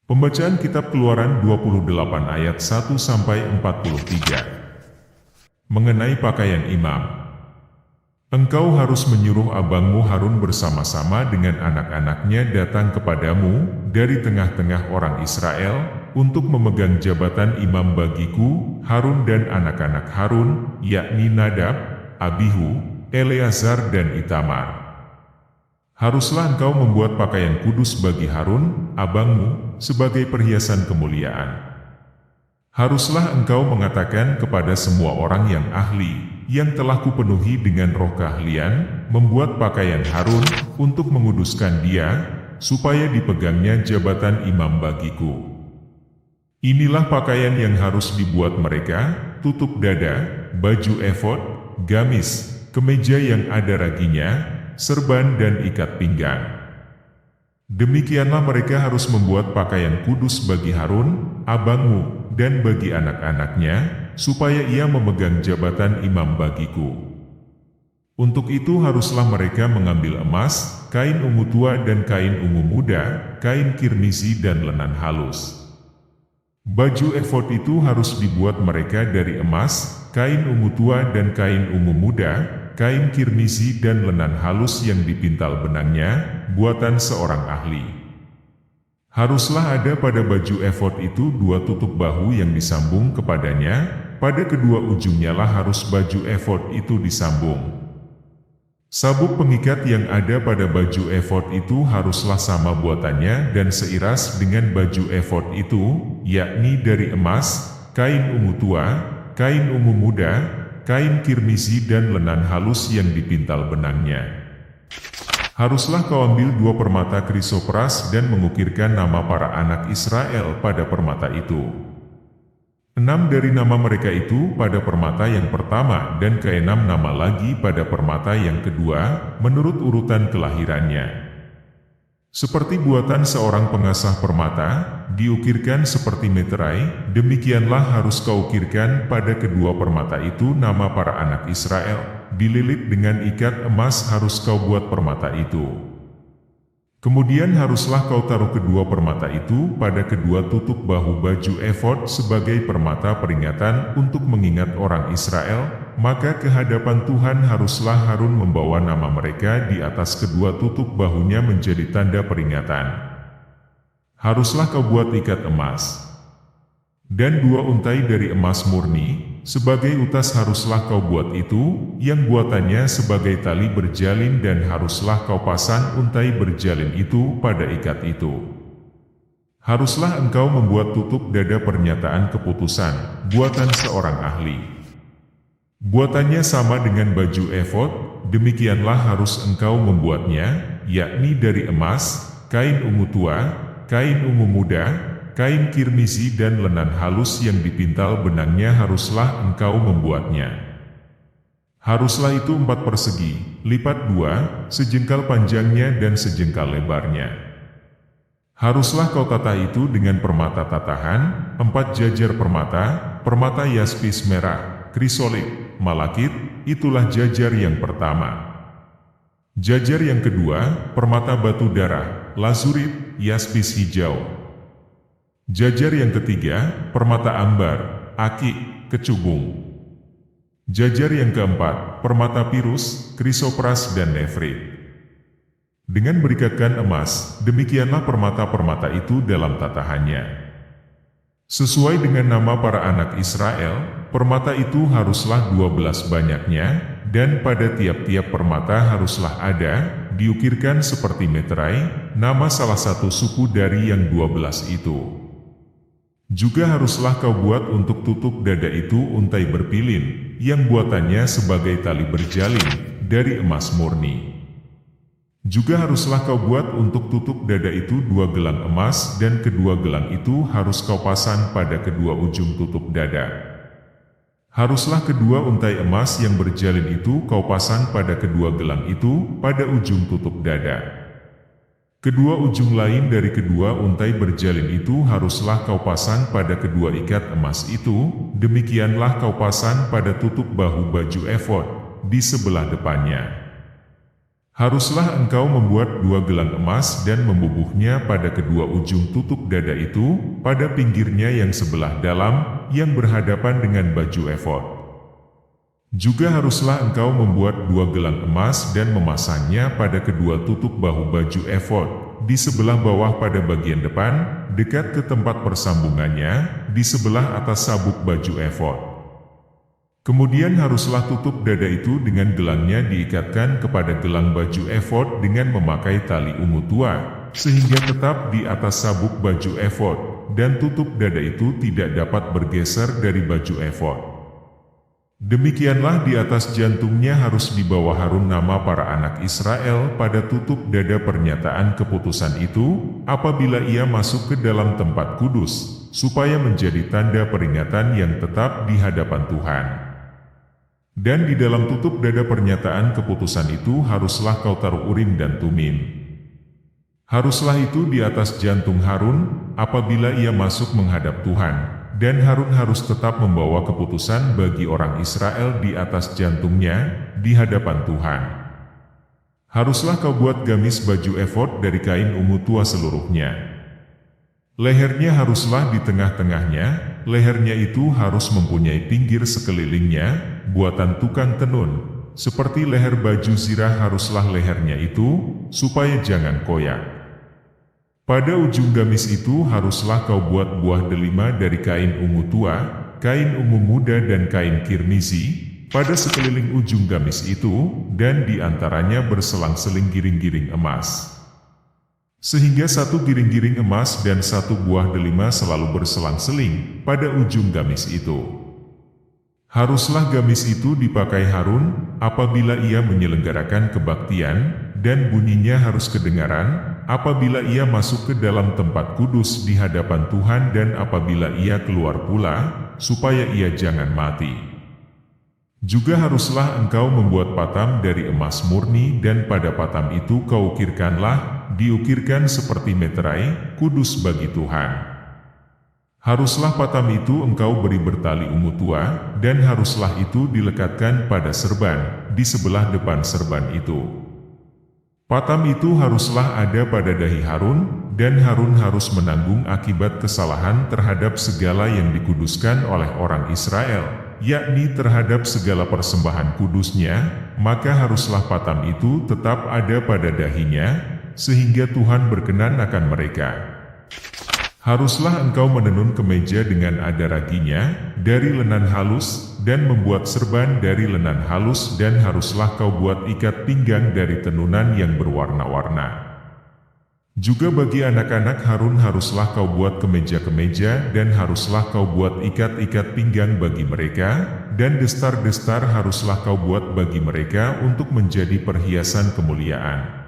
Pembacaan Kitab Keluaran 28 ayat 1-43. Mengenai pakaian imam. Engkau harus menyuruh abangmu Harun bersama-sama dengan anak-anaknya datang kepadamu dari tengah-tengah orang Israel untuk memegang jabatan imam bagiku, Harun dan anak-anak Harun, yakni Nadab, Abihu, Eleazar dan Itamar. Haruslah engkau membuat pakaian kudus bagi Harun, abangmu, sebagai perhiasan kemuliaan. Haruslah engkau mengatakan kepada semua orang yang ahli, yang telah kupenuhi dengan roh keahlian, membuat pakaian Harun, untuk menguduskan dia, supaya dipegangnya jabatan imam bagiku. Inilah pakaian yang harus dibuat mereka: tutup dada, baju efod, gamis, kemeja yang ada raginya, serban dan ikat pinggang. Demikianlah mereka harus membuat pakaian kudus bagi Harun, abangmu, dan bagi anak-anaknya, supaya ia memegang jabatan imam bagiku. Untuk itu haruslah mereka mengambil emas, kain ungu tua dan kain ungu muda, kain kirmizi dan lenan halus. Baju efod itu harus dibuat mereka dari emas, kain ungu tua dan kain ungu muda, kain kirmizi dan lenan halus yang dipintal benangnya, buatan seorang ahli. Haruslah ada pada baju efod itu 2 tutup bahu yang disambung kepadanya, pada kedua ujungnya lah harus baju efod itu disambung. Sabuk pengikat yang ada pada baju efod itu haruslah sama buatannya dan seiras dengan baju efod itu, yakni dari emas, kain ungu tua, kain ungu muda, kain kirmizi dan lenan halus yang dipintal benangnya. Haruslah kau ambil 2 permata krisopras dan mengukirkan nama para anak Israel pada permata itu. 6 dari nama mereka itu pada permata yang pertama dan ke-6 nama lagi pada permata yang kedua, menurut urutan kelahirannya. Seperti buatan seorang pengasah permata, diukirkan seperti meterai, demikianlah harus kau ukirkan pada kedua permata itu nama para anak Israel, dililit dengan ikat emas harus kau buat permata itu. Kemudian haruslah kau taruh kedua permata itu pada kedua tutup bahu baju efod sebagai permata peringatan untuk mengingat orang Israel, maka ke hadapan Tuhan haruslah Harun membawa nama mereka di atas kedua tutup bahunya menjadi tanda peringatan. Haruslah kau buat ikat emas. Dan 2 untai dari emas murni, sebagai utas haruslah kau buat itu, yang buatannya sebagai tali berjalin dan haruslah kau pasang untai berjalin itu pada ikat itu. Haruslah engkau membuat tutup dada pernyataan keputusan, buatan seorang ahli. Buatannya sama dengan baju efod, demikianlah harus engkau membuatnya, yakni dari emas, kain ungu tua, kain ungu muda, kain kirmizi dan lenan halus yang dipintal benangnya haruslah engkau membuatnya. Haruslah itu 4 persegi, lipat 2, sejengkal panjangnya dan sejengkal lebarnya. Haruslah kau tata itu dengan permata tatahan, 4 jajar permata yaspis merah, krisolit, malakit, itulah jajar yang pertama. Jajar yang kedua, permata batu darah, lazurit, yaspis hijau. Jajar yang ketiga, permata ambar, akik, kecubung. Jajar yang keempat, permata pirus, krisopras dan nefrit. Dengan berikatkan emas, demikianlah permata-permata itu dalam tatahannya. Sesuai dengan nama para anak Israel, permata itu haruslah 12 banyaknya, dan pada tiap-tiap permata haruslah ada, diukirkan seperti meterai, nama salah satu suku dari yang 12 itu. Juga haruslah kau buat untuk tutup dada itu untai berpilin, yang buatannya sebagai tali berjalin, dari emas murni. Juga haruslah kau buat untuk tutup dada itu 2 gelang emas dan kedua gelang itu harus kau pasang pada kedua ujung tutup dada. Haruslah kedua untai emas yang berjalin itu kau pasang pada kedua gelang itu pada ujung tutup dada. Kedua ujung lain dari kedua untai berjalin itu haruslah kau pasang pada kedua ikat emas itu, demikianlah kau pasang pada tutup bahu baju efod, di sebelah depannya. Haruslah engkau membuat 2 gelang emas dan membubuhnya pada kedua ujung tutup dada itu, pada pinggirnya yang sebelah dalam, yang berhadapan dengan baju efod. Juga haruslah engkau membuat 2 gelang emas dan memasangnya pada kedua tutup bahu baju efod, di sebelah bawah pada bagian depan, dekat ke tempat persambungannya, di sebelah atas sabuk baju efod. Kemudian haruslah tutup dada itu dengan gelangnya diikatkan kepada gelang baju efod dengan memakai tali ungu tua, sehingga tetap di atas sabuk baju efod, dan tutup dada itu tidak dapat bergeser dari baju efod. Demikianlah di atas jantungnya harus dibawa Harun nama para anak Israel pada tutup dada pernyataan keputusan itu, apabila ia masuk ke dalam tempat kudus, supaya menjadi tanda peringatan yang tetap di hadapan Tuhan. Dan di dalam tutup dada pernyataan keputusan itu haruslah kau taruh Urim dan Tumim. Haruslah itu di atas jantung Harun, apabila ia masuk menghadap Tuhan, dan Harun harus tetap membawa keputusan bagi orang Israel di atas jantungnya, di hadapan Tuhan. Haruslah kau buat gamis baju efod dari kain ungu tua seluruhnya. Lehernya haruslah di tengah-tengahnya, lehernya itu harus mempunyai pinggir sekelilingnya, buatan tukang tenun, seperti leher baju zirah haruslah lehernya itu, supaya jangan koyak. Pada ujung gamis itu haruslah kau buat buah delima dari kain ungu tua, kain ungu muda dan kain kirmizi, pada sekeliling ujung gamis itu, dan di antaranya berselang-seling giring-giring emas. Sehingga 1 giring-giring emas dan 1 buah delima selalu berselang-seling pada ujung gamis itu. Haruslah gamis itu dipakai Harun apabila ia menyelenggarakan kebaktian, dan bunyinya harus kedengaran apabila ia masuk ke dalam tempat kudus di hadapan Tuhan dan apabila ia keluar pula, supaya ia jangan mati. Juga haruslah engkau membuat patam dari emas murni dan pada patam itu kau ukirkanlah, diukirkan seperti meterai, kudus bagi Tuhan. Haruslah patam itu engkau beri bertali ungu tua, dan haruslah itu dilekatkan pada serban, di sebelah depan serban itu. Patam itu haruslah ada pada dahi Harun, dan Harun harus menanggung akibat kesalahan terhadap segala yang dikuduskan oleh orang Israel, yakni terhadap segala persembahan kudusnya, maka haruslah patam itu tetap ada pada dahinya, sehingga Tuhan berkenan akan mereka. Haruslah engkau menenun kemeja dengan ada raginya, dari lenan halus, dan membuat serban dari lenan halus dan haruslah kau buat ikat pinggang dari tenunan yang berwarna-warna. Juga bagi anak-anak Harun haruslah kau buat kemeja-kemeja dan haruslah kau buat ikat-ikat pinggang bagi mereka, dan destar-destar haruslah kau buat bagi mereka untuk menjadi perhiasan kemuliaan.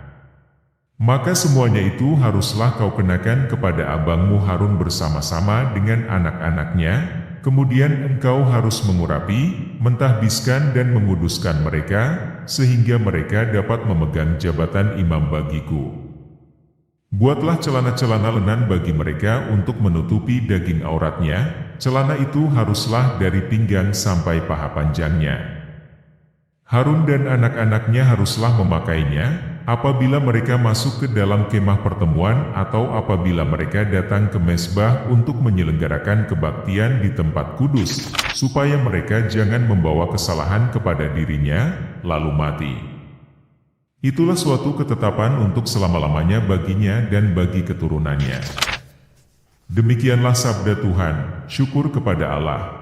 Maka semuanya itu haruslah kau kenakan kepada abangmu Harun bersama-sama dengan anak-anaknya, kemudian engkau harus mengurapi, mentahbiskan dan menguduskan mereka, sehingga mereka dapat memegang jabatan imam bagiku. Buatlah celana-celana lenan bagi mereka untuk menutupi daging auratnya, celana itu haruslah dari pinggang sampai paha panjangnya. Harun dan anak-anaknya haruslah memakainya, apabila mereka masuk ke dalam kemah pertemuan atau apabila mereka datang ke mezbah untuk menyelenggarakan kebaktian di tempat kudus, supaya mereka jangan membawa kesalahan kepada dirinya, lalu mati. Itulah suatu ketetapan untuk selama-lamanya baginya dan bagi keturunannya. Demikianlah sabda Tuhan, syukur kepada Allah.